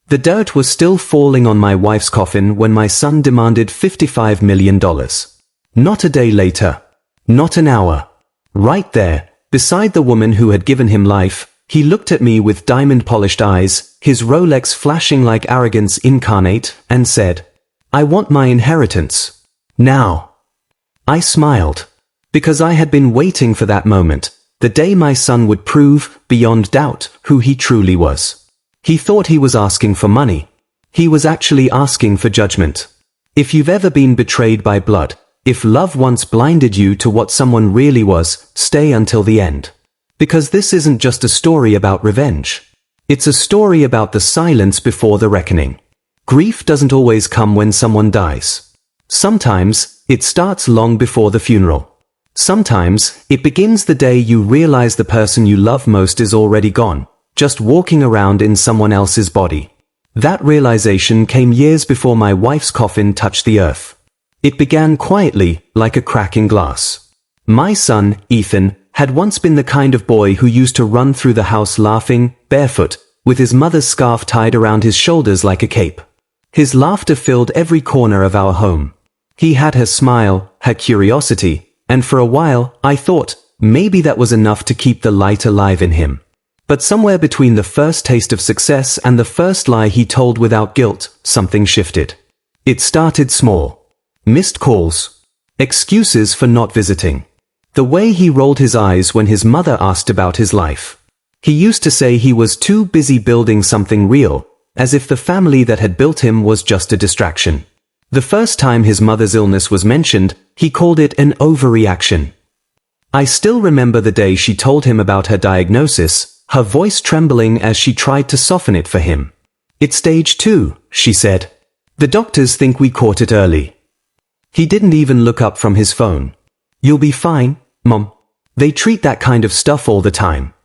The dirt was still falling on my wife's coffin when my son demanded $55 million. Not a day later. Not an hour. Right there, beside the woman who had given him life, he looked at me with diamond-polished eyes, his Rolex flashing like arrogance incarnate, and said, "I want my inheritance. Now." I smiled. Because I had been waiting for that moment, the day my son would prove, beyond doubt, who he truly was. He thought he was asking for money. He was actually asking for judgment. If you've ever been betrayed by blood, if love once blinded you to what someone really was, stay until the end. Because this isn't just a story about revenge. It's a story about the silence before the reckoning. Grief doesn't always come when someone dies. Sometimes, it starts long before the funeral. Sometimes, it begins the day you realize the person you love most is already gone, just walking around in someone else's body. That realization came years before my wife's coffin touched the earth. It began quietly, like a crack in glass. My son, Ethan, had once been the kind of boy who used to run through the house laughing, barefoot, with his mother's scarf tied around his shoulders like a cape. His laughter filled every corner of our home. He had her smile, her curiosity, and for a while, I thought, maybe that was enough to keep the light alive in him. But somewhere between the first taste of success and the first lie he told without guilt, something shifted. It started small. Missed calls. Excuses for not visiting. The way he rolled his eyes when his mother asked about his life. He used to say he was too busy building something real, as if the family that had built him was just a distraction. The first time his mother's illness was mentioned, he called it an overreaction. I still remember the day she told him about her diagnosis, her voice trembling as she tried to soften it for him. "It's stage 2, she said. "The doctors think we caught it early." He didn't even look up from his phone. "You'll be fine, Mom. They treat that kind of stuff all the time."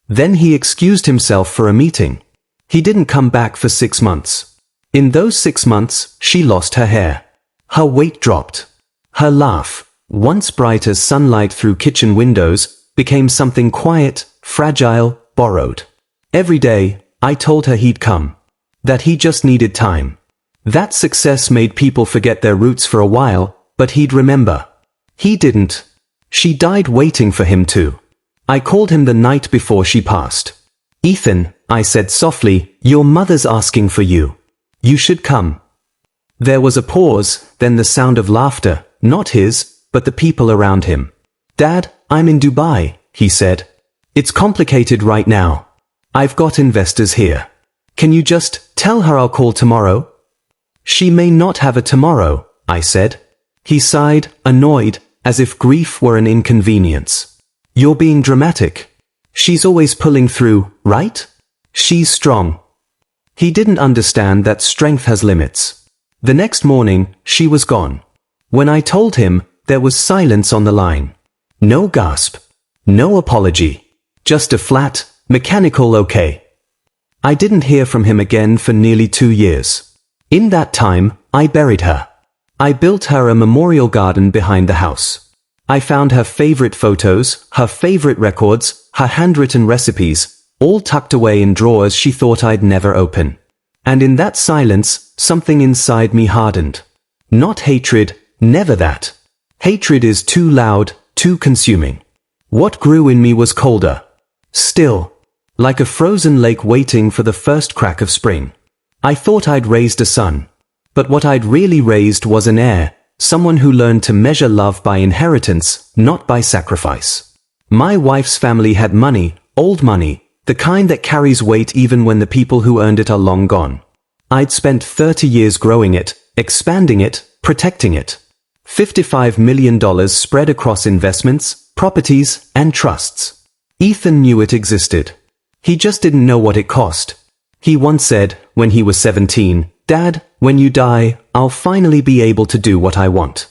Then he excused himself for a meeting. He didn't come back for 6 months. In those 6 months, she lost her hair. Her weight dropped. Her laugh, once bright as sunlight through kitchen windows, became something quiet, fragile, borrowed. Every day, I told her he'd come. That he just needed time. That success made people forget their roots for a while, but he'd remember. He didn't. She died waiting for him to. I called him the night before she passed. "Ethan," I said softly, "your mother's asking for you. You should come." There was a pause, then the sound of laughter, not his, but the people around him. "Dad, I'm in Dubai," he said. "It's complicated right now. I've got investors here. Can you just tell her I'll call tomorrow?" "She may not have a tomorrow," I said. He sighed, annoyed, as if grief were an inconvenience. "You're being dramatic. She's always pulling through, right? She's strong." He didn't understand that strength has limits. The next morning, she was gone. When I told him, there was silence on the line. No gasp. No apology. Just a flat, mechanical okay. I didn't hear from him again for nearly 2 years. In that time, I buried her. I built her a memorial garden behind the house. I found her favorite photos, her favorite records, her handwritten recipes, all tucked away in drawers she thought I'd never open. And in that silence, something inside me hardened. Not hatred, never that. Hatred is too loud, too consuming. What grew in me was colder. Still. Like a frozen lake waiting for the first crack of spring. I thought I'd raised a son. But what I'd really raised was an heir, someone who learned to measure love by inheritance, not by sacrifice. My wife's family had money, old money, the kind that carries weight even when the people who earned it are long gone. I'd spent 30 years growing it, expanding it, protecting it. $55 million spread across investments, properties, and trusts. Ethan knew it existed. He just didn't know what it cost. He once said, when he was 17, "Dad, when you die, I'll finally be able to do what I want."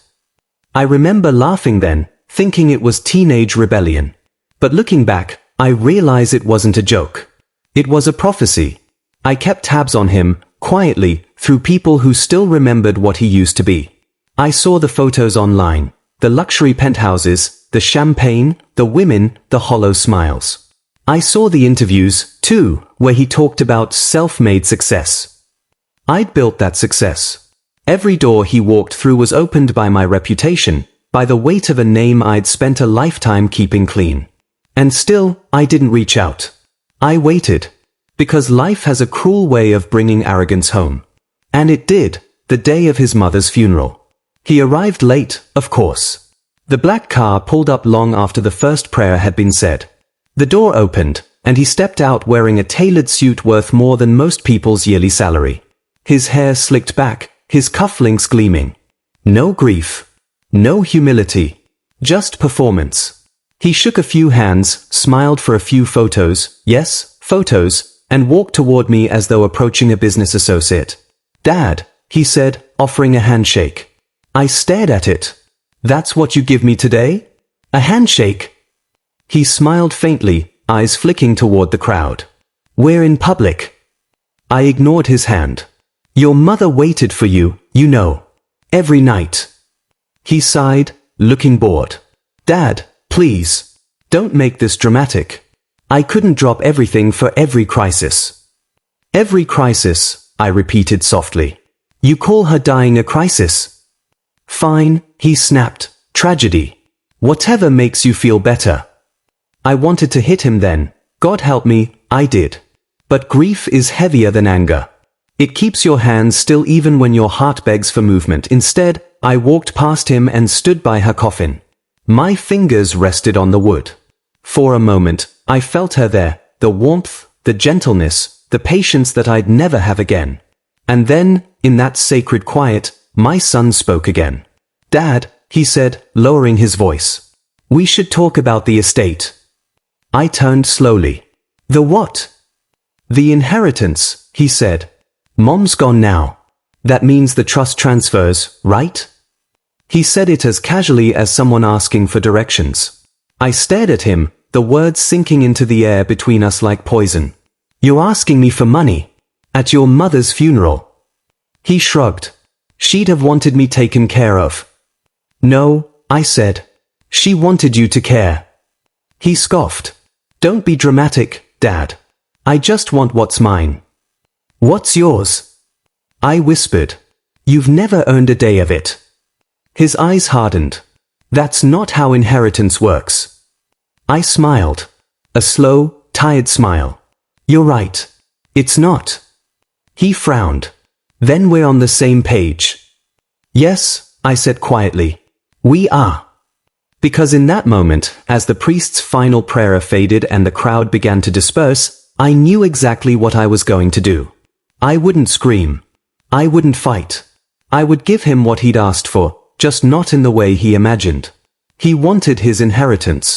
I remember laughing then, thinking it was teenage rebellion. But looking back, I realize it wasn't a joke. It was a prophecy. I kept tabs on him, quietly, through people who still remembered what he used to be. I saw the photos online, the luxury penthouses, the champagne, the women, the hollow smiles. I saw the interviews, too, where he talked about self-made success. I'd built that success. Every door he walked through was opened by my reputation, by the weight of a name I'd spent a lifetime keeping clean. And still, I didn't reach out. I waited. Because life has a cruel way of bringing arrogance home. And it did, the day of his mother's funeral. He arrived late, of course. The black car pulled up long after the first prayer had been said. The door opened, and he stepped out wearing a tailored suit worth more than most people's yearly salary. His hair slicked back, his cufflinks gleaming. No grief. No humility. Just performance. He shook a few hands, smiled for a few photos, yes, photos, and walked toward me as though approaching a business associate. "Dad," he said, offering a handshake. I stared at it. "That's what you give me today? A handshake?" He smiled faintly, eyes flicking toward the crowd. "We're in public." I ignored his hand. "Your mother waited for you, you know. Every night." He sighed, looking bored. "Dad, please. Don't make this dramatic. I couldn't drop everything for every crisis." "Every crisis," I repeated softly. "You call her dying a crisis?" "Fine," he snapped. "Tragedy. Whatever makes you feel better." I wanted to hit him then. God help me, I did. But grief is heavier than anger. It keeps your hands still even when your heart begs for movement. Instead, I walked past him and stood by her coffin. My fingers rested on the wood. For a moment, I felt her there, the warmth, the gentleness, the patience that I'd never have again. And then, in that sacred quiet, my son spoke again. "Dad," he said, lowering his voice. "We should talk about the estate." I turned slowly. "The what?" "The inheritance," he said. "Mom's gone now. That means the trust transfers, right?" He said it as casually as someone asking for directions. I stared at him, the words sinking into the air between us like poison. "You're asking me for money? At your mother's funeral?" He shrugged. "She'd have wanted me taken care of." "No," I said. "She wanted you to care." He scoffed. "Don't be dramatic, Dad. I just want what's mine." "What's yours?" I whispered. "You've never earned a day of it." His eyes hardened. "That's not how inheritance works." I smiled. A slow, tired smile. "You're right. It's not." He frowned. "Then we're on the same page." "Yes," I said quietly. "We are." Because in that moment, as the priest's final prayer faded and the crowd began to disperse, I knew exactly what I was going to do. I wouldn't scream. I wouldn't fight. I would give him what he'd asked for, just not in the way he imagined. He wanted his inheritance.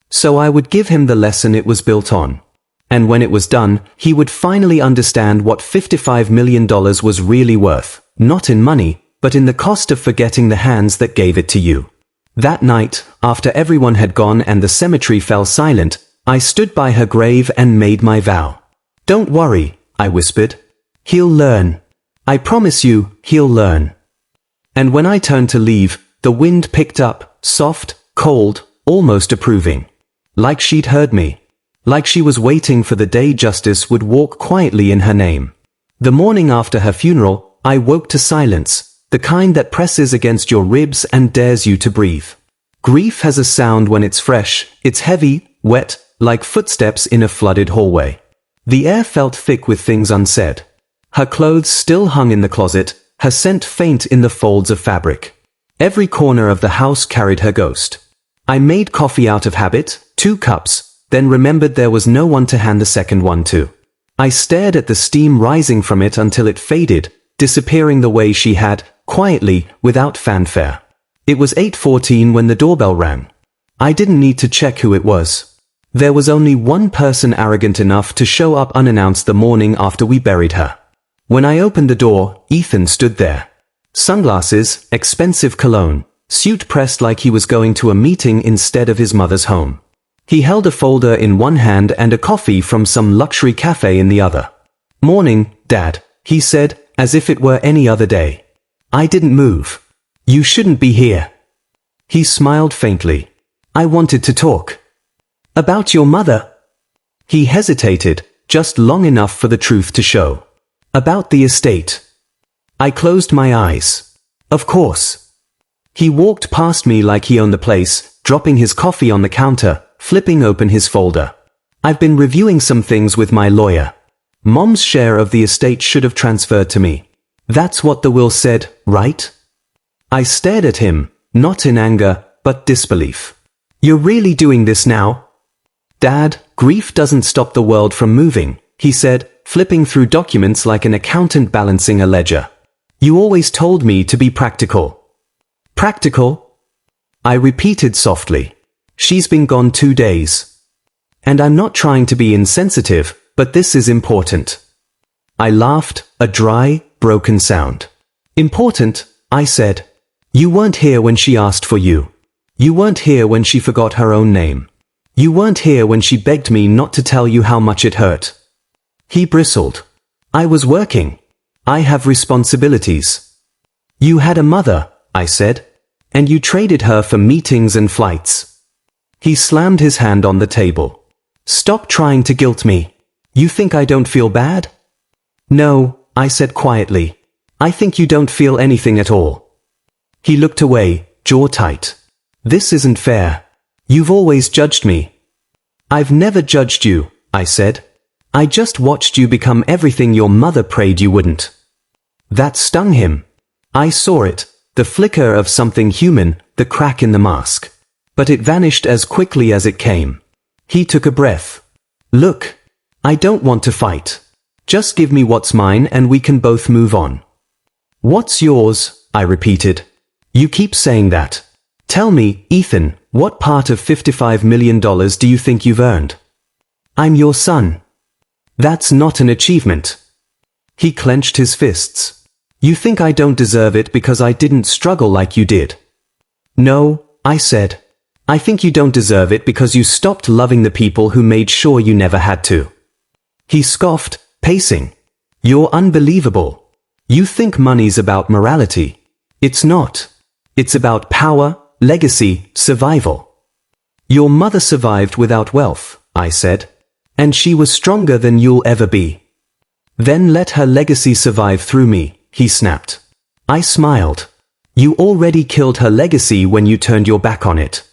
So I would give him the lesson it was built on. And when it was done, he would finally understand what $55 million was really worth, not in money, but in the cost of forgetting the hands that gave it to you. That night, after everyone had gone and the cemetery fell silent, I stood by her grave and made my vow. "Don't worry," I whispered. "He'll learn. I promise you, he'll learn." And when I turned to leave, the wind picked up, soft, cold, almost approving. Like she'd heard me. Like she was waiting for the day justice would walk quietly in her name. The morning after her funeral, I woke to silence. The kind that presses against your ribs and dares you to breathe. Grief has a sound when it's fresh, it's heavy, wet, like footsteps in a flooded hallway. The air felt thick with things unsaid. Her clothes still hung in the closet, her scent faint in the folds of fabric. Every corner of the house carried her ghost. I made coffee out of habit, 2 cups, then remembered there was no one to hand the second one to. I stared at the steam rising from it until it faded, disappearing the way she had, quietly, without fanfare. It was 8:14 when the doorbell rang. I didn't need to check who it was. There was only one person arrogant enough to show up unannounced the morning after we buried her. When I opened the door, Ethan stood there. Sunglasses, expensive cologne, suit pressed like he was going to a meeting instead of his mother's home. He held a folder in one hand and a coffee from some luxury cafe in the other. "Morning, Dad," he said, as if it were any other day. I didn't move. "You shouldn't be here." He smiled faintly. "I wanted to talk." "About your mother?" He hesitated, just long enough for the truth to show. About the estate. I closed my eyes. Of course. He walked past me like he owned the place, dropping his coffee on the counter, flipping open his folder. I've been reviewing some things with my lawyer. Mom's share of the estate should have transferred to me. That's what the will said, right? I stared at him, not in anger, but disbelief. You're really doing this now? Dad, grief doesn't stop the world from moving, he said, flipping through documents like an accountant balancing a ledger. You always told me to be practical. Practical? I repeated softly. She's been gone 2 days. And I'm not trying to be insensitive, but this is important. I laughed, a dry, broken sound. Important, I said. You weren't here when she asked for you. You weren't here when she forgot her own name. You weren't here when she begged me not to tell you how much it hurt. He bristled. I was working. I have responsibilities. You had a mother, I said, and you traded her for meetings and flights. He slammed his hand on the table. Stop trying to guilt me. You think I don't feel bad? No, I said quietly. I think you don't feel anything at all. He looked away, jaw tight. This isn't fair. You've always judged me. I've never judged you, I said. I just watched you become everything your mother prayed you wouldn't. That stung him. I saw it, the flicker of something human, the crack in the mask. But it vanished as quickly as it came. He took a breath. Look, I don't want to fight. Just give me what's mine and we can both move on. What's yours? I repeated. You keep saying that. Tell me, Ethan, what part of $55 million do you think you've earned? I'm your son. That's not an achievement. He clenched his fists. You think I don't deserve it because I didn't struggle like you did? No, I said. I think you don't deserve it because you stopped loving the people who made sure you never had to. He scoffed, pacing. You're unbelievable. You think money's about morality. It's not. It's about power, legacy, survival. Your mother survived without wealth, I said. And she was stronger than you'll ever be. Then let her legacy survive through me, he snapped. I smiled. You already killed her legacy when you turned your back on it.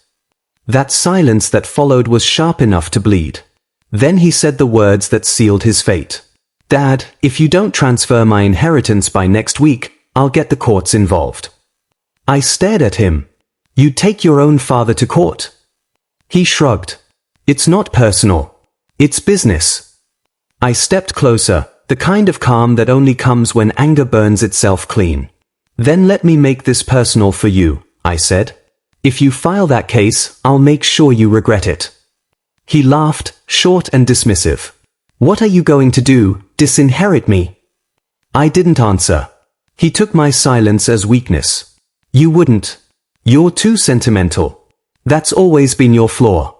That silence that followed was sharp enough to bleed. Then he said the words that sealed his fate. Dad, if you don't transfer my inheritance by next week, I'll get the courts involved. I stared at him. You'd take your own father to court? He shrugged. It's not personal. It's business. I stepped closer, the kind of calm that only comes when anger burns itself clean. Then let me make this personal for you, I said. If you file that case, I'll make sure you regret it. He laughed, short and dismissive. What are you going to do, disinherit me? I didn't answer. He took my silence as weakness. You wouldn't. You're too sentimental. That's always been your flaw.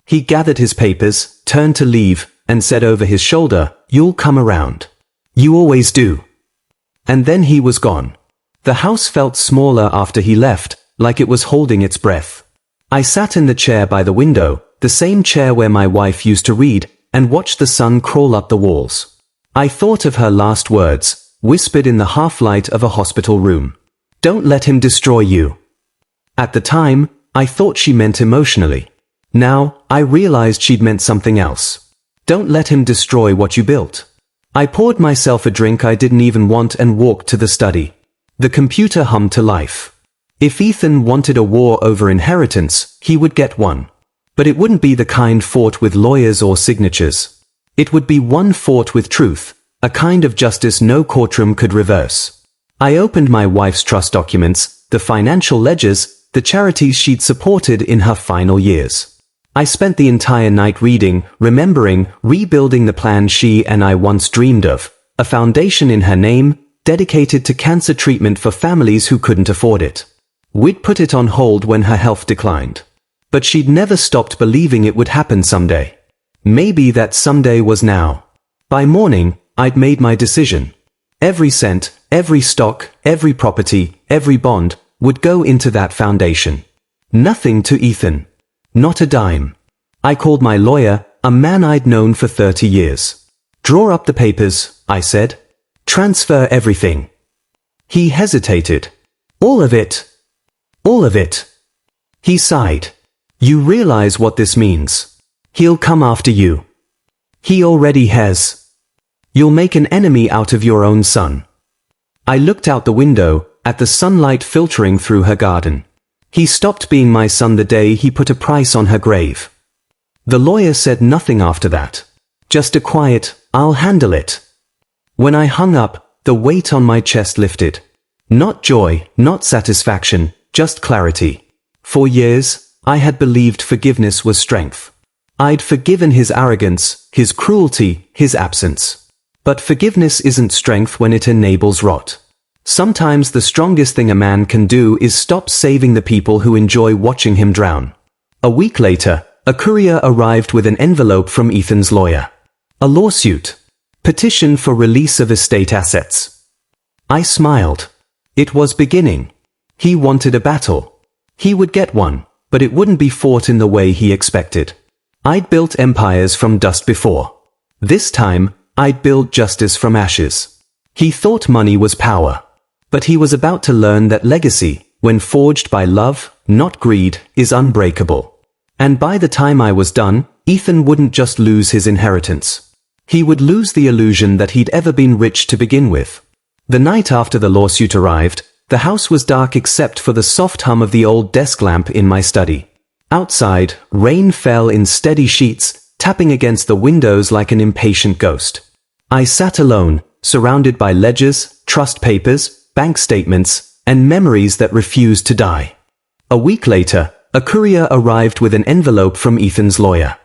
He gathered his papers, turned to leave, and said over his shoulder, You'll come around. You always do. And then he was gone. The house felt smaller after he left, like it was holding its breath. I sat in the chair by the window, the same chair where my wife used to read, and watched the sun crawl up the walls. I thought of her last words, whispered in the half-light of a hospital room. Don't let him destroy you. At the time, I thought she meant emotionally. Now, I realized she'd meant something else. Don't let him destroy what you built. I poured myself a drink I didn't even want and walked to the study. The computer hummed to life. If Ethan wanted a war over inheritance, he would get one. But it wouldn't be the kind fought with lawyers or signatures. It would be one fought with truth, a kind of justice no courtroom could reverse. I opened my wife's trust documents, the financial ledgers, the charities she'd supported in her final years. I spent the entire night reading, remembering, rebuilding the plan she and I once dreamed of, a foundation in her name, dedicated to cancer treatment for families who couldn't afford it. We'd put it on hold when her health declined. But she'd never stopped believing it would happen someday. Maybe that someday was now. By morning, I'd made my decision. Every cent, every stock, every property, every bond, would go into that foundation. Nothing to Ethan. Not a dime. I called my lawyer, a man I'd known for 30 years. "Draw up the papers," I said. "Transfer everything." He hesitated. "All of it? All of it?" He sighed. "You realize what this means. He'll come after you. He already has. You'll make an enemy out of your own son." I looked out the window, at the sunlight filtering through her garden. He stopped being my son the day he put a price on her grave. The lawyer said nothing after that. Just a quiet, "I'll handle it." When I hung up, the weight on my chest lifted. Not joy, not satisfaction, just clarity. For years, I had believed forgiveness was strength. I'd forgiven his arrogance, his cruelty, his absence. But forgiveness isn't strength when it enables rot. Sometimes the strongest thing a man can do is stop saving the people who enjoy watching him drown. A week later, a courier arrived with an envelope from Ethan's lawyer. A lawsuit. Petition for release of estate assets. I smiled. It was beginning. He wanted a battle. He would get one, but it wouldn't be fought in the way he expected. I'd built empires from dust before. This time, I'd build justice from ashes. He thought money was power. But he was about to learn that legacy, when forged by love, not greed, is unbreakable. And by the time I was done, Ethan wouldn't just lose his inheritance. He would lose the illusion that he'd ever been rich to begin with. The night after the lawsuit arrived, the house was dark except for the soft hum of the old desk lamp in my study. Outside, rain fell in steady sheets, tapping against the windows like an impatient ghost. I sat alone, surrounded by ledgers, trust papers, bank statements, and memories that refused to die. A week later, a courier arrived with an envelope from Ethan's lawyer.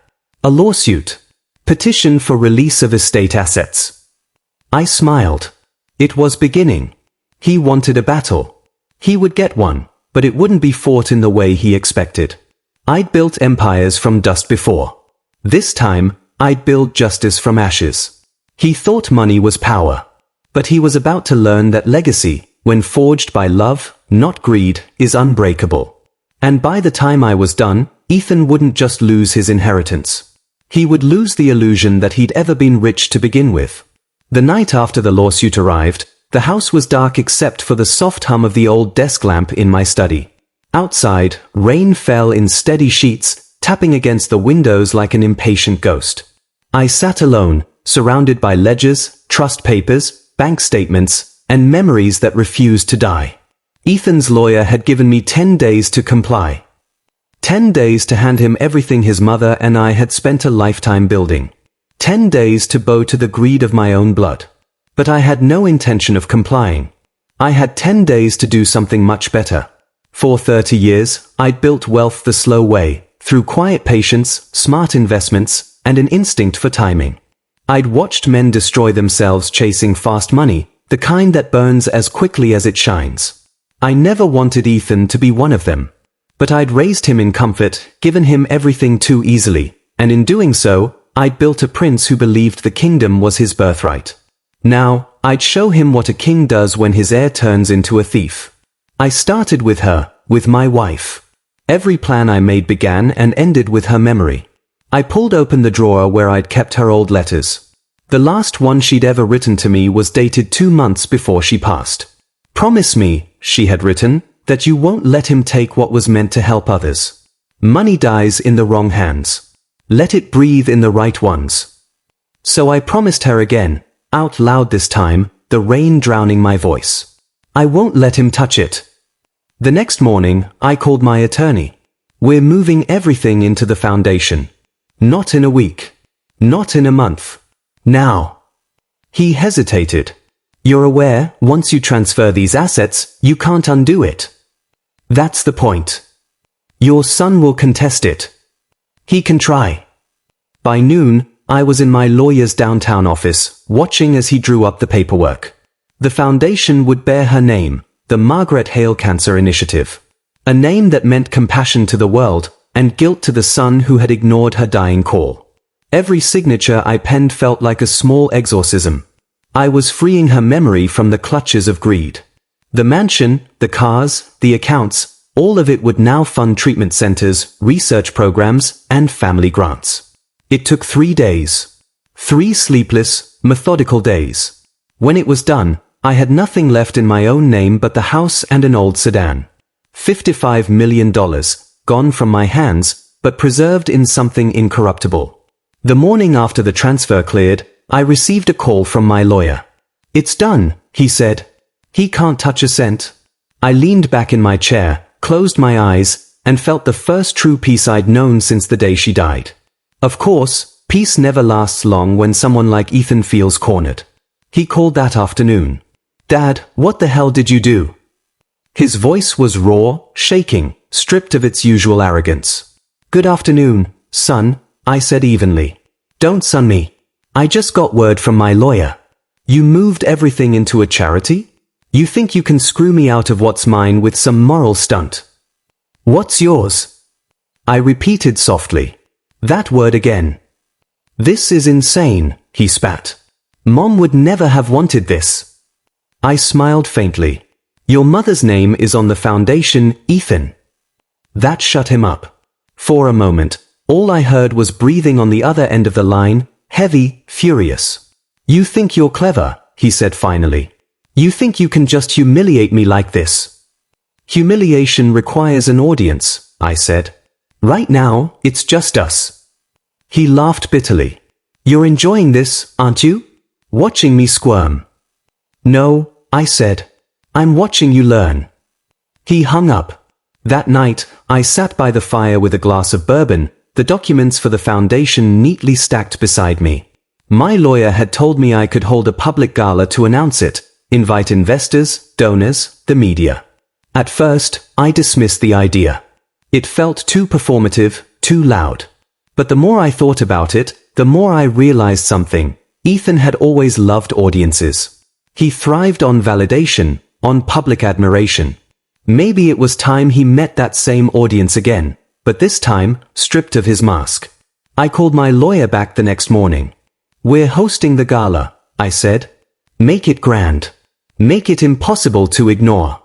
A lawsuit. Petition for release of estate assets. I smiled. It was beginning. He wanted a battle. He would get one, but it wouldn't be fought in the way he expected. I'd built empires from dust before. This time, I'd build justice from ashes. He thought money was power. But he was about to learn that legacy, when forged by love, not greed, is unbreakable. And by the time I was done, Ethan wouldn't just lose his inheritance. He would lose the illusion that he'd ever been rich to begin with. The night after the lawsuit arrived, the house was dark except for the soft hum of the old desk lamp in my study. Outside, rain fell in steady sheets, tapping against the windows like an impatient ghost. I sat alone, surrounded by ledgers, trust papers, bank statements, and memories that refused to die. Ethan's lawyer had given me 10 days to comply. 10 days to hand him everything his mother and I had spent a lifetime building. 10 days to bow to the greed of my own blood. But I had no intention of complying. I had 10 days to do something much better. For 30 years, I'd built wealth the slow way, through quiet patience, smart investments, and an instinct for timing. I'd watched men destroy themselves chasing fast money, the kind that burns as quickly as it shines. I never wanted Ethan to be one of them. But I'd raised him in comfort, given him everything too easily, and in doing so, I'd built a prince who believed the kingdom was his birthright. Now, I'd show him what a king does when his heir turns into a thief. I started with her, with my wife. Every plan I made began and ended with her memory. I pulled open the drawer where I'd kept her old letters. The last one she'd ever written to me was dated 2 months before she passed. "Promise me," she had written, "that you won't let him take what was meant to help others. Money dies in the wrong hands. Let it breathe in the right ones." So I promised her again, out loud this time, the rain drowning my voice. I won't let him touch it. The next morning, I called my attorney. "We're moving everything into the foundation. Not in a week. Not in a month. Now." He hesitated. "You're aware, once you transfer these assets, you can't undo it." "That's the point. Your son will contest it. He can try." By noon, I was in my lawyer's downtown office, watching as he drew up the paperwork. The foundation would bear her name, the Margaret Hale Cancer Initiative. A name that meant compassion to the world, and guilt to the son who had ignored her dying call. Every signature I penned felt like a small exorcism. I was freeing her memory from the clutches of greed. The mansion, the cars, the accounts, all of it would now fund treatment centers, research programs, and family grants. It took 3 days. 3 sleepless, methodical days. When it was done, I had nothing left in my own name but the house and an old sedan. $55 million, gone from my hands, but preserved in something incorruptible. The morning after the transfer cleared, I received a call from my lawyer. "It's done," he said. "He can't touch a cent." I leaned back in my chair, closed my eyes, and felt the first true peace I'd known since the day she died. Of course, peace never lasts long when someone like Ethan feels cornered. He called that afternoon. "Dad, what the hell did you do?" His voice was raw, shaking, stripped of its usual arrogance. "Good afternoon, son," I said evenly. "Don't son me. I just got word from my lawyer. You moved everything into a charity? You think you can screw me out of what's mine with some moral stunt? What's yours?" I repeated softly. That word again. "This is insane," he spat. "Mom would never have wanted this." I smiled faintly. "Your mother's name is on the foundation, Ethan." That shut him up. For a moment, all I heard was breathing on the other end of the line, heavy, furious. "You think you're clever," he said finally. "You think you can just humiliate me like this?" "Humiliation requires an audience," I said. "Right now, it's just us." He laughed bitterly. "You're enjoying this, aren't you? Watching me squirm?" "No," I said. "I'm watching you learn." He hung up. That night, I sat by the fire with a glass of bourbon, the documents for the foundation neatly stacked beside me. My lawyer had told me I could hold a public gala to announce it, invite investors, donors, the media. At first, I dismissed the idea. It felt too performative, too loud. But the more I thought about it, the more I realized something. Ethan had always loved audiences. He thrived on validation, on public admiration. Maybe it was time he met that same audience again, but this time, stripped of his mask. I called my lawyer back the next morning. "We're hosting the gala," I said. "Make it grand. Make it impossible to ignore."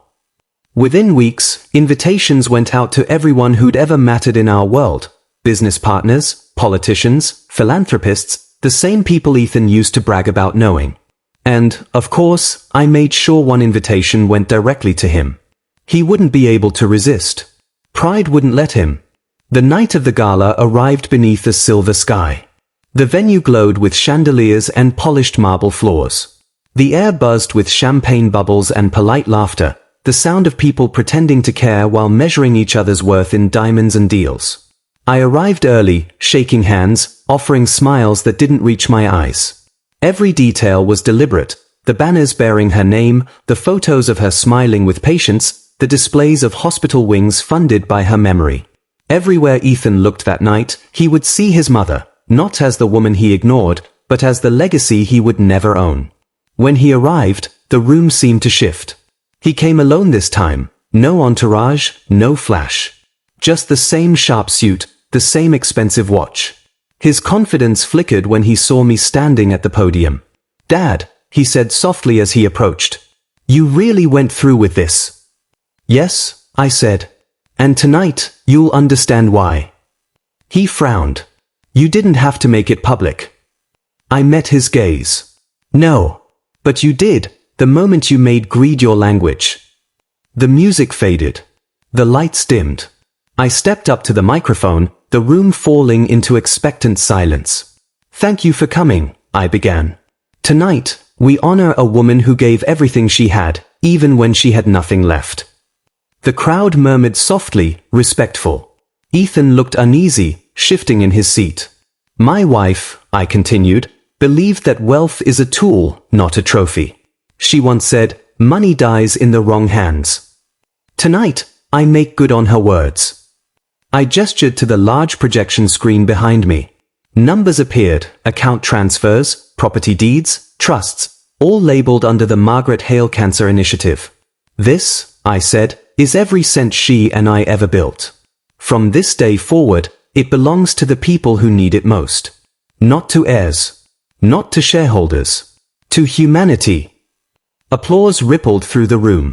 Within weeks, invitations went out to everyone who'd ever mattered in our world. Business partners, politicians, philanthropists, the same people Ethan used to brag about knowing. And, of course, I made sure one invitation went directly to him. He wouldn't be able to resist. Pride wouldn't let him. The night of the gala arrived beneath a silver sky. The venue glowed with chandeliers and polished marble floors. The air buzzed with champagne bubbles and polite laughter, the sound of people pretending to care while measuring each other's worth in diamonds and deals. I arrived early, shaking hands, offering smiles that didn't reach my eyes. Every detail was deliberate, the banners bearing her name, the photos of her smiling with patience, the displays of hospital wings funded by her memory. Everywhere Ethan looked that night, he would see his mother, not as the woman he ignored, but as the legacy he would never own. When he arrived, the room seemed to shift. He came alone this time, no entourage, no flash. Just the same sharp suit, the same expensive watch. His confidence flickered when he saw me standing at the podium. "Dad," he said softly as he approached. "You really went through with this." "Yes," I said. "And tonight, you'll understand why." He frowned. "You didn't have to make it public." I met his gaze. "No. But you did, the moment you made greed your language." The music faded. The lights dimmed. I stepped up to the microphone, the room falling into expectant silence. "Thank you for coming," I began. "Tonight, we honor a woman who gave everything she had, even when she had nothing left." The crowd murmured softly, respectful. Ethan looked uneasy, shifting in his seat. "My wife," I continued, "believed that wealth is a tool, not a trophy. She once said, 'Money dies in the wrong hands.' Tonight, I make good on her words." I gestured to the large projection screen behind me. Numbers appeared, account transfers, property deeds, trusts, all labeled under the Margaret Hale Cancer Initiative. "This," I said, "is every cent she and I ever built. From this day forward, it belongs to the people who need it most. Not to heirs. Not to shareholders. To humanity." Applause rippled through the room.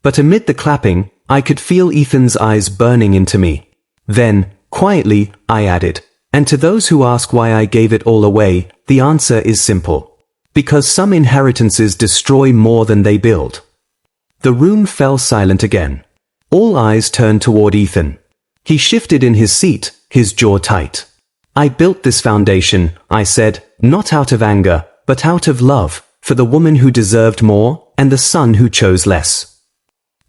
But amid the clapping, I could feel Ethan's eyes burning into me. Then, quietly, I added, And to those who ask why I gave it all away, the answer is simple. Because some inheritances destroy more than they build. The room fell silent again. All eyes turned toward Ethan. He shifted in his seat, his jaw tight. I built this foundation, I said, not out of anger, but out of love, for the woman who deserved more, and the son who chose less.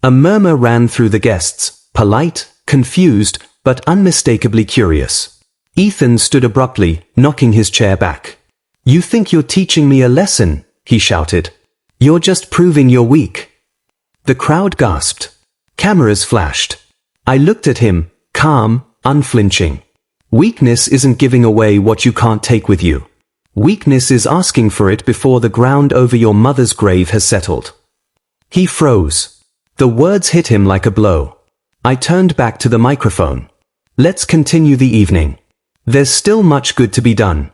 A murmur ran through the guests, polite, confused, but unmistakably curious. Ethan stood abruptly, knocking his chair back. You think you're teaching me a lesson, he shouted. You're just proving you're weak. The crowd gasped. Cameras flashed. I looked at him, calm, unflinching. Weakness isn't giving away what you can't take with you. Weakness is asking for it before the ground over your mother's grave has settled. He froze. The words hit him like a blow. I turned back to the microphone. Let's continue the evening. There's still much good to be done.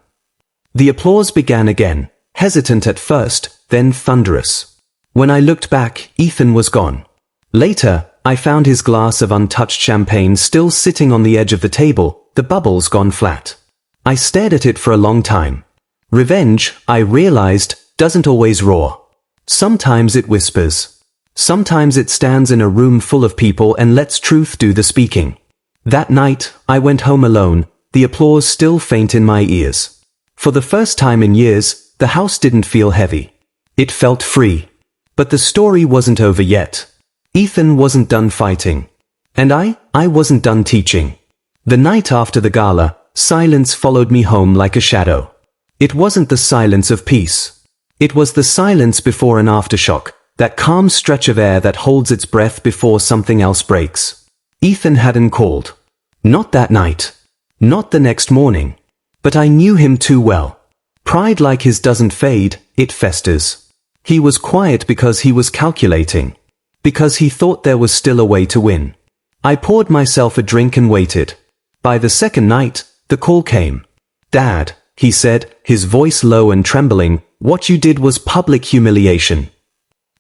The applause began again, hesitant at first, then thunderous. When I looked back, Ethan was gone. Later, I found his glass of untouched champagne still sitting on the edge of the table, the bubbles gone flat. I stared at it for a long time. Revenge, I realized, doesn't always roar. Sometimes it whispers. Sometimes it stands in a room full of people and lets truth do the speaking. That night, I went home alone, the applause still faint in my ears. For the first time in years, the house didn't feel heavy. It felt free. But the story wasn't over yet. Ethan wasn't done fighting. And I wasn't done teaching. The night after the gala, silence followed me home like a shadow. It wasn't the silence of peace. It was the silence before an aftershock, that calm stretch of air that holds its breath before something else breaks. Ethan hadn't called. Not that night. Not the next morning. But I knew him too well. Pride like his doesn't fade, it festers. He was quiet because he was calculating. Because he thought there was still a way to win. I poured myself a drink and waited. By the second night, the call came. Dad, he said, his voice low and trembling, what you did was public humiliation.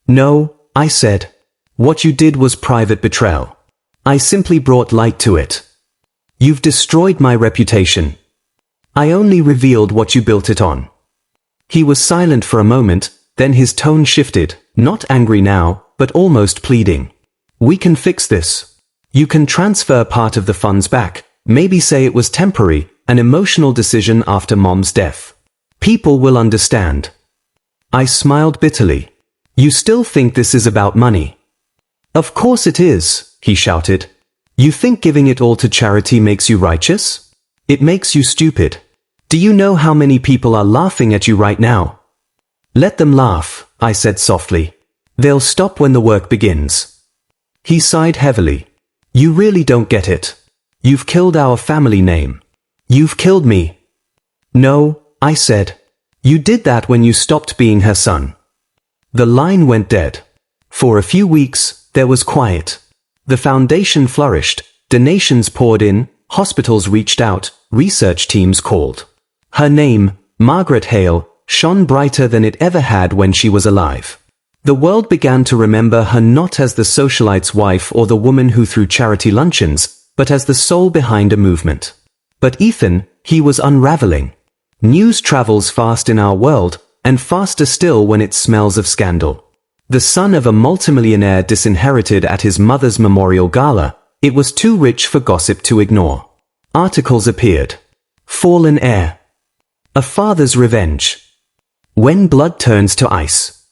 No, I said. What you did was private betrayal. I simply brought light to it. You've destroyed my reputation. I only revealed what you built it on. He was silent for a moment, then his tone shifted, not angry now, but almost pleading. We can fix this. You can transfer part of the funds back, maybe say it was temporary, an emotional decision after Mom's death. People will understand. I smiled bitterly. You still think this is about money? Of course it is, he shouted. You think giving it all to charity makes you righteous? It makes you stupid. Do you know how many people are laughing at you right now? Let them laugh, I said softly. They'll stop when the work begins. He sighed heavily. You really don't get it. You've killed our family name. You've killed me. No, I said. You did that when you stopped being her son. The line went dead. For a few weeks, there was quiet. The foundation flourished, donations poured in, hospitals reached out, research teams called. Her name, Margaret Hale, shone brighter than it ever had when she was alive. The world began to remember her not as the socialite's wife or the woman who threw charity luncheons, but as the soul behind a movement. But Ethan, he was unraveling. News travels fast in our world, and faster still when it smells of scandal. The son of a multimillionaire disinherited at his mother's memorial gala, it was too rich for gossip to ignore. Articles appeared. Fallen heir. A father's revenge. When blood turns to ice.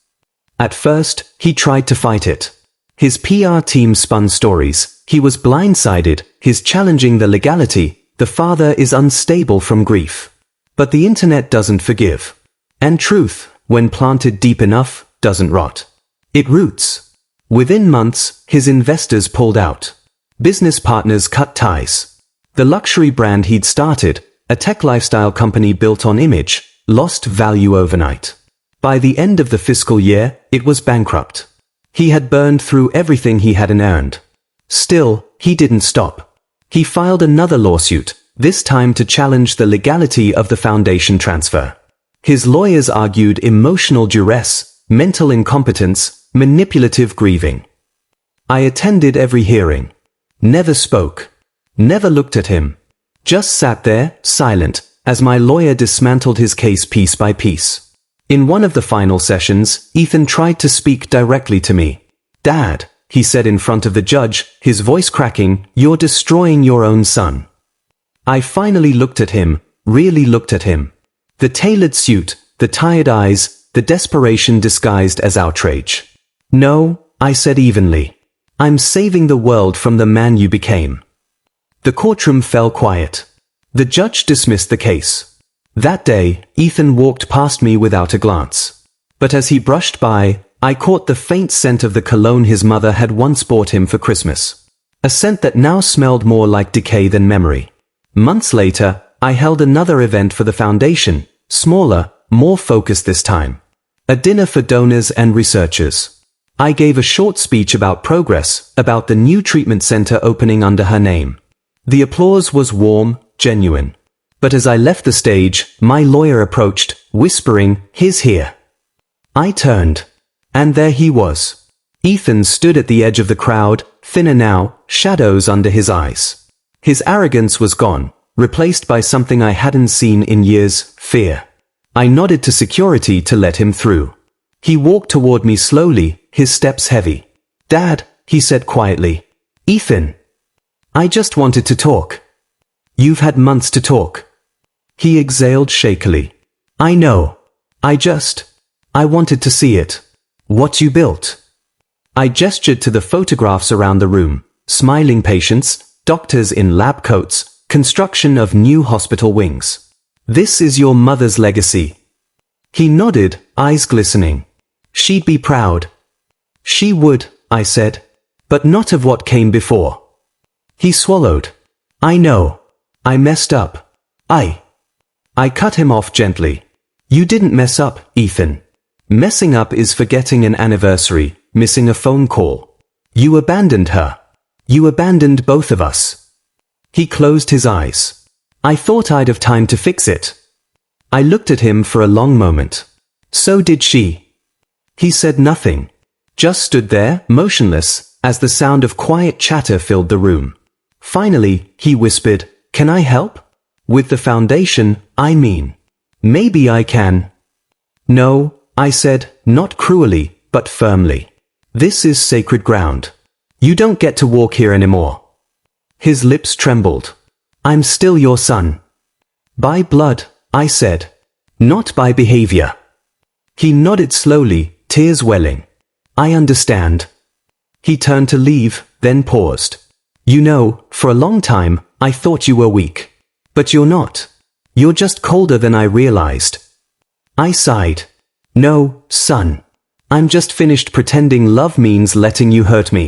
At first, he tried to fight it. His PR team spun stories, he was blindsided, his challenging the legality, the father is unstable from grief. But the internet doesn't forgive. And truth, when planted deep enough, doesn't rot. It roots. Within months, his investors pulled out. Business partners cut ties. The luxury brand he'd started, a tech lifestyle company built on image, lost value overnight. By the end of the fiscal year, it was bankrupt. He had burned through everything he had earned. Still, he didn't stop. He filed another lawsuit, this time to challenge the legality of the foundation transfer. His lawyers argued emotional duress, mental incompetence, manipulative grieving. I attended every hearing. Never spoke. Never looked at him. Just sat there, silent, as my lawyer dismantled his case piece by piece. In one of the final sessions, Ethan tried to speak directly to me. "Dad," he said in front of the judge, his voice cracking, "you're destroying your own son." I finally looked at him, really looked at him. The tailored suit, the tired eyes, the desperation disguised as outrage. "No," I said evenly. "I'm saving the world from the man you became." The courtroom fell quiet. The judge dismissed the case. That day, Ethan walked past me without a glance. But as he brushed by, I caught the faint scent of the cologne his mother had once bought him for Christmas. A scent that now smelled more like decay than memory. Months later, I held another event for the foundation, smaller, more focused this time. A dinner for donors and researchers. I gave a short speech about progress, about the new treatment center opening under her name. The applause was warm, genuine. But as I left the stage, my lawyer approached, whispering, "He's here." I turned. And there he was. Ethan stood at the edge of the crowd, thinner now, shadows under his eyes. His arrogance was gone, replaced by something I hadn't seen in years, fear. I nodded to security to let him through. He walked toward me slowly, his steps heavy. "Dad," he said quietly. "Ethan. I just wanted to talk." "You've had months to talk." He exhaled shakily. "I know. I wanted to see it. What you built." I gestured to the photographs around the room. Smiling patients, doctors in lab coats, construction of new hospital wings. "This is your mother's legacy." He nodded, eyes glistening. "She'd be proud." "She would," I said. "But not of what came before." He swallowed. "I know. I messed up. I cut him off gently. "You didn't mess up, Ethan. Messing up is forgetting an anniversary, missing a phone call. You abandoned her. You abandoned both of us." He closed his eyes. I thought I'd have time to fix it. I looked at him for a long moment. "So did she." He said nothing. Just stood there, motionless, as the sound of quiet chatter filled the room. Finally, he whispered, "Can I help? With the foundation, I mean. Maybe I can." "No," I said, not cruelly, but firmly. "This is sacred ground. You don't get to walk here anymore." His lips trembled. "I'm still your son." "By blood," I said. "Not by behavior." He nodded slowly, tears welling. "I understand." He turned to leave, then paused. "You know, for a long time, I thought you were weak. But you're not. You're just colder than I realized." I sighed. "No, son. I'm just finished pretending love means letting you hurt me."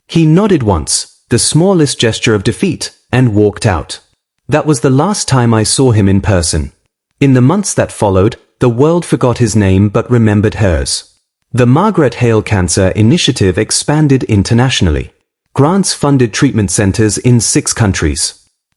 He nodded once, the smallest gesture of defeat, and walked out. That was the last time I saw him in person. In the months that followed, the world forgot his name but remembered hers. The Margaret Hale Cancer Initiative expanded internationally. Grants funded treatment centers in 6 countries.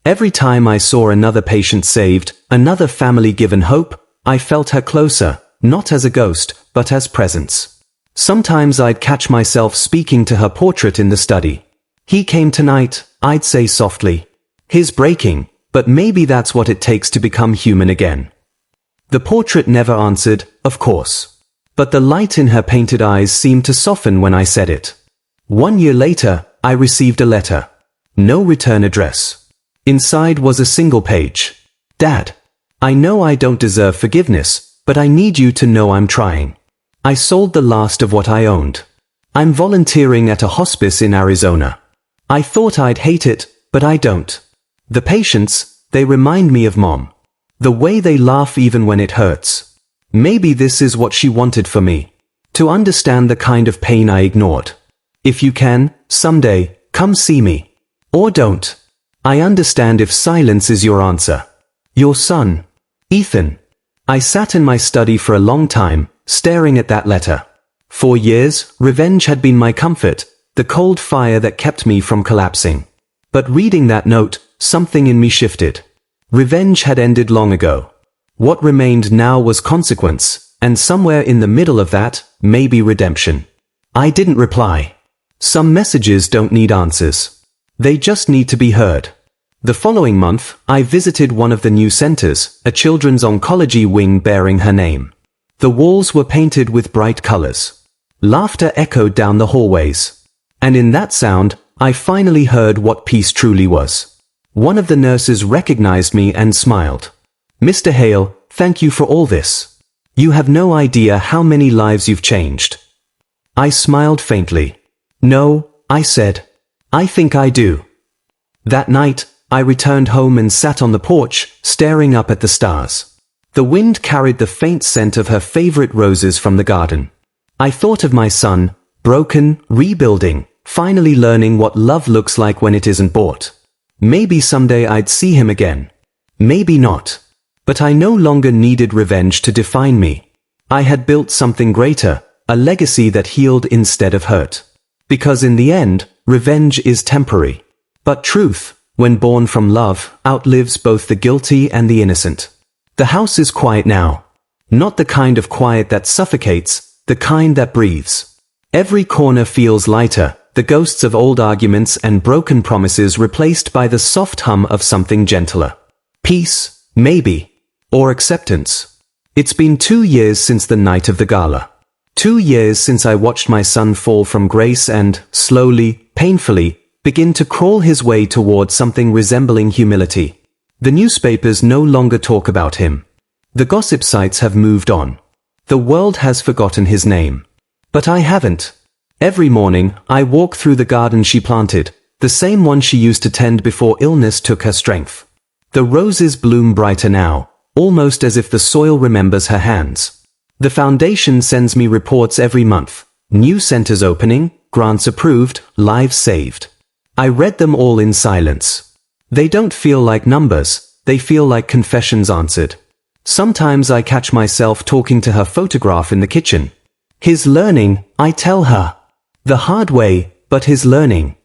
Every time I saw another patient saved, another family given hope, I felt her closer, not as a ghost, but as presence. Sometimes I'd catch myself speaking to her portrait in the study. "He came tonight," I'd say softly. "He's breaking, but maybe that's what it takes to become human again." The portrait never answered, of course. But the light in her painted eyes seemed to soften when I said it. 1 year later, I received a letter. No return address. Inside was a single page. "Dad, I know I don't deserve forgiveness, but I need you to know I'm trying. I sold the last of what I owned. I'm volunteering at a hospice in Arizona. I thought I'd hate it, but I don't. The patients, they remind me of Mom. The way they laugh even when it hurts. Maybe this is what she wanted for me. To understand the kind of pain I ignored. If you can, someday, come see me. Or don't. I understand if silence is your answer. Your son, Ethan." I sat in my study for a long time, staring at that letter. For years, revenge had been my comfort, the cold fire that kept me from collapsing. But reading that note, something in me shifted. Revenge had ended long ago. What remained now was consequence, and somewhere in the middle of that, maybe redemption. I didn't reply. Some messages don't need answers. They just need to be heard. The following month, I visited one of the new centers, a children's oncology wing bearing her name. The walls were painted with bright colors. Laughter echoed down the hallways. And in that sound, I finally heard what peace truly was. One of the nurses recognized me and smiled. "Mr. Hale, thank you for all this. You have no idea how many lives you've changed." I smiled faintly. "No," I said. "I think I do." That night, I returned home and sat on the porch, staring up at the stars. The wind carried the faint scent of her favorite roses from the garden. I thought of my son, broken, rebuilding, finally learning what love looks like when it isn't bought. Maybe someday I'd see him again. Maybe not. But I no longer needed revenge to define me. I had built something greater, a legacy that healed instead of hurt. Because in the end, revenge is temporary. But truth, when born from love, outlives both the guilty and the innocent. The house is quiet now. Not the kind of quiet that suffocates, the kind that breathes. Every corner feels lighter, the ghosts of old arguments and broken promises replaced by the soft hum of something gentler. Peace, maybe. Or acceptance. It's been 2 years since the night of the gala. 2 years since I watched my son fall from grace and, slowly, painfully, begin to crawl his way toward something resembling humility. The newspapers no longer talk about him. The gossip sites have moved on. The world has forgotten his name. But I haven't. Every morning, I walk through the garden she planted, the same one she used to tend before illness took her strength. The roses bloom brighter now, almost as if the soil remembers her hands. The foundation sends me reports every month. New centers opening, grants approved, lives saved. I read them all in silence. They don't feel like numbers, they feel like confessions answered. Sometimes I catch myself talking to her photograph in the kitchen. "He's learning," I tell her. The hard way, but he's learning.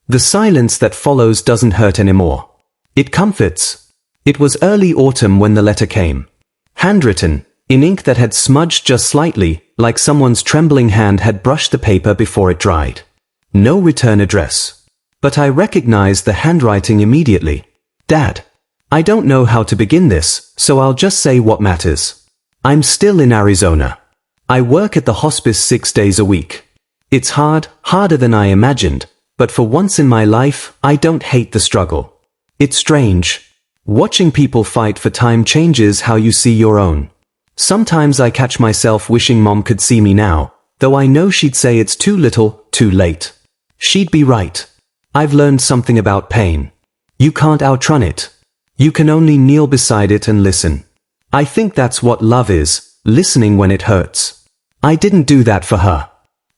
The silence that follows doesn't hurt anymore. It comforts. It was early autumn when the letter came. Handwritten, in ink that had smudged just slightly, like someone's trembling hand had brushed the paper before it dried. No return address. But I recognized the handwriting immediately. "Dad, I don't know how to begin this, so I'll just say what matters. I'm still in Arizona. I work at the hospice 6 days a week. It's hard, harder than I imagined, but for once in my life, I don't hate the struggle. It's strange. Watching people fight for time changes how you see your own. Sometimes I catch myself wishing Mom could see me now, though I know she'd say it's too little, too late. She'd be right. I've learned something about pain. You can't outrun it. You can only kneel beside it and listen. I think that's what love is, listening when it hurts. I didn't do that for her.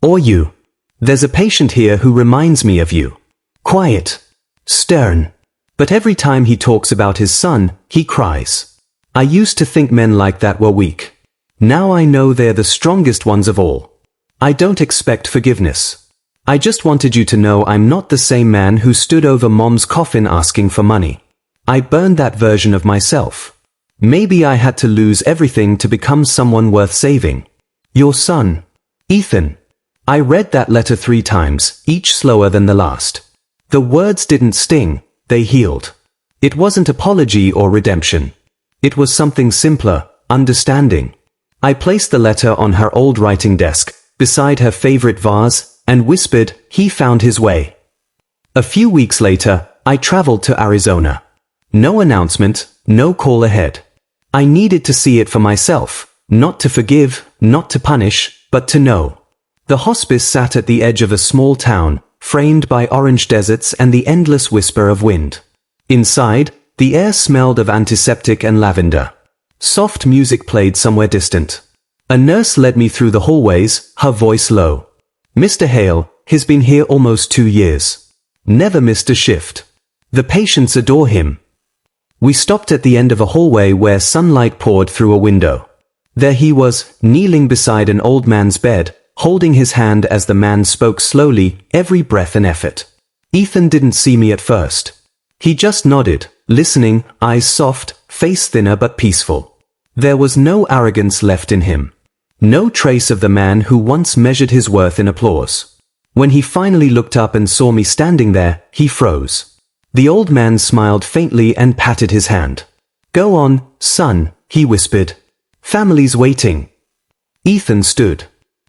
Or you. There's a patient here who reminds me of you. Quiet. Stern. But every time he talks about his son, he cries. I used to think men like that were weak. Now I know they're the strongest ones of all. I don't expect forgiveness. I just wanted you to know I'm not the same man who stood over Mom's coffin asking for money. I burned that version of myself. Maybe I had to lose everything to become someone worth saving. Your son, Ethan. I read that letter 3 times, each slower than the last. The words didn't sting, they healed. It wasn't apology or redemption. It was something simpler, understanding. I placed the letter on her old writing desk, beside her favorite vase, and whispered, "He found his way." A few weeks later, I traveled to Arizona. No announcement, no call ahead. I needed to see it for myself, not to forgive, not to punish, but to know. The hospice sat at the edge of a small town, framed by orange deserts and the endless whisper of wind. Inside, the air smelled of antiseptic and lavender. Soft music played somewhere distant. A nurse led me through the hallways, her voice low. "Mr. Hale, he's been here almost 2 years. Never missed a shift. The patients adore him." We stopped at the end of a hallway where sunlight poured through a window. There he was, kneeling beside an old man's bed, holding his hand as the man spoke slowly, every breath an effort. Ethan didn't see me at first. He just nodded, listening, eyes soft, face thinner but peaceful. There was no arrogance left in him. No trace of the man who once measured his worth in applause. When he finally looked up and saw me standing there, he froze. The old man smiled faintly and patted his hand. Go on, son, he whispered. Family's waiting. Ethan stood.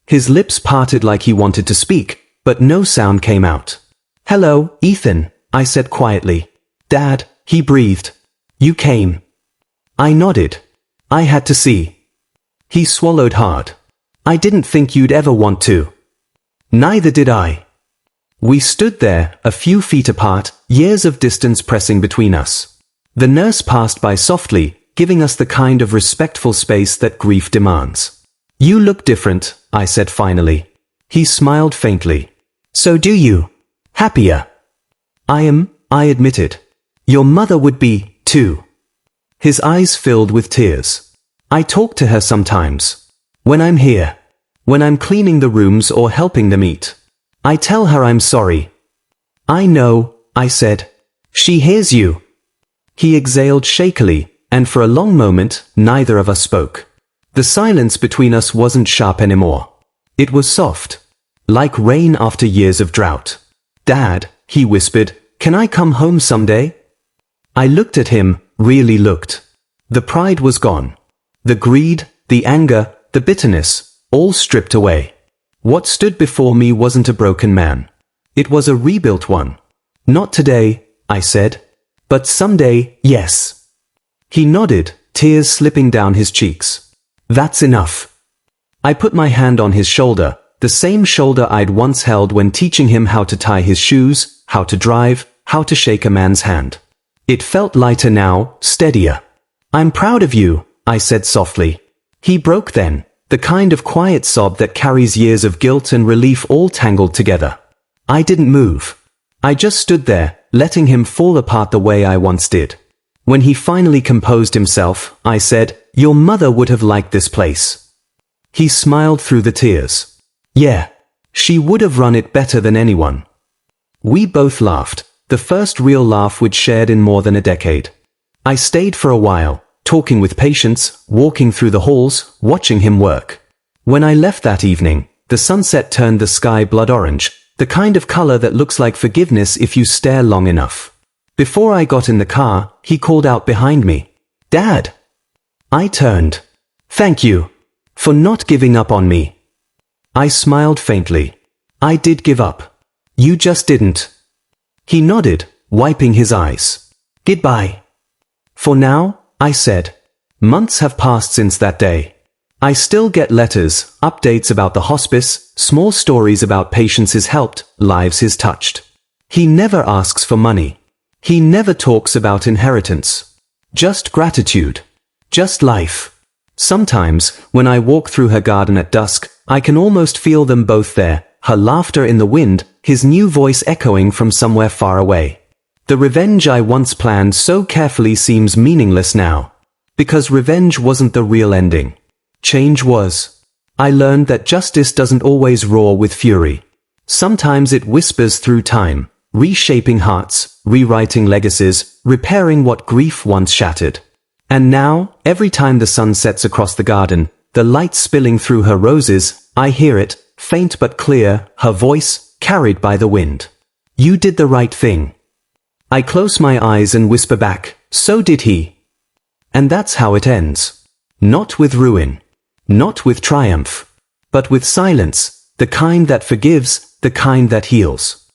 His lips parted like he wanted to speak, but no sound came out. Hello, Ethan, I said quietly. Dad, he breathed. You came. I nodded. I had to see. He swallowed hard. I didn't think you'd ever want to. Neither did I. We stood there, a few feet apart, years of distance pressing between us. The nurse passed by softly, giving us the kind of respectful space that grief demands. You look different, I said finally. He smiled faintly. So do you. Happier. I am, I admitted. Your mother would be, too. His eyes filled with tears. I talk to her sometimes. When I'm here. When I'm cleaning the rooms or helping them eat. I tell her I'm sorry. I know, I said. She hears you. He exhaled shakily, and for a long moment, neither of us spoke. The silence between us wasn't sharp anymore. It was soft. Like rain after years of drought. Dad, he whispered, can I come home someday? I looked at him, really looked. The pride was gone. The greed, the anger, the bitterness, all stripped away. What stood before me wasn't a broken man. It was a rebuilt one. Not today, I said. But someday, yes. He nodded, tears slipping down his cheeks. That's enough. I put my hand on his shoulder, the same shoulder I'd once held when teaching him how to tie his shoes, how to drive, how to shake a man's hand. It felt lighter now, steadier. I'm proud of you, I said softly. He broke then, the kind of quiet sob that carries years of guilt and relief all tangled together. I didn't move. I just stood there, letting him fall apart the way I once did. When he finally composed himself, I said, your mother would have liked this place. He smiled through the tears. Yeah, she would have run it better than anyone. We both laughed, the first real laugh we'd shared in more than a decade. I stayed for a while, talking with patients, walking through the halls, watching him work. When I left that evening, the sunset turned the sky blood orange, the kind of color that looks like forgiveness if you stare long enough. Before I got in the car, he called out behind me. Dad! I turned. Thank you. For not giving up on me. I smiled faintly. I did give up. You just didn't. He nodded, wiping his eyes. Goodbye. For now, I said. Months have passed since that day. I still get letters, updates about the hospice, small stories about patients he's helped, lives he's touched. He never asks for money. He never talks about inheritance. Just gratitude. Just life. Sometimes, when I walk through her garden at dusk, I can almost feel them both there, her laughter in the wind, his new voice echoing from somewhere far away. The revenge I once planned so carefully seems meaningless now. Because revenge wasn't the real ending. Change was. I learned that justice doesn't always roar with fury. Sometimes it whispers through time, reshaping hearts, rewriting legacies, repairing what grief once shattered. And now, every time the sun sets across the garden, the light spilling through her roses, I hear it, faint but clear, her voice, carried by the wind. You did the right thing. I close my eyes and whisper back, so did he. And that's how it ends. Not with ruin. Not with triumph. But with silence, the kind that forgives, the kind that heals.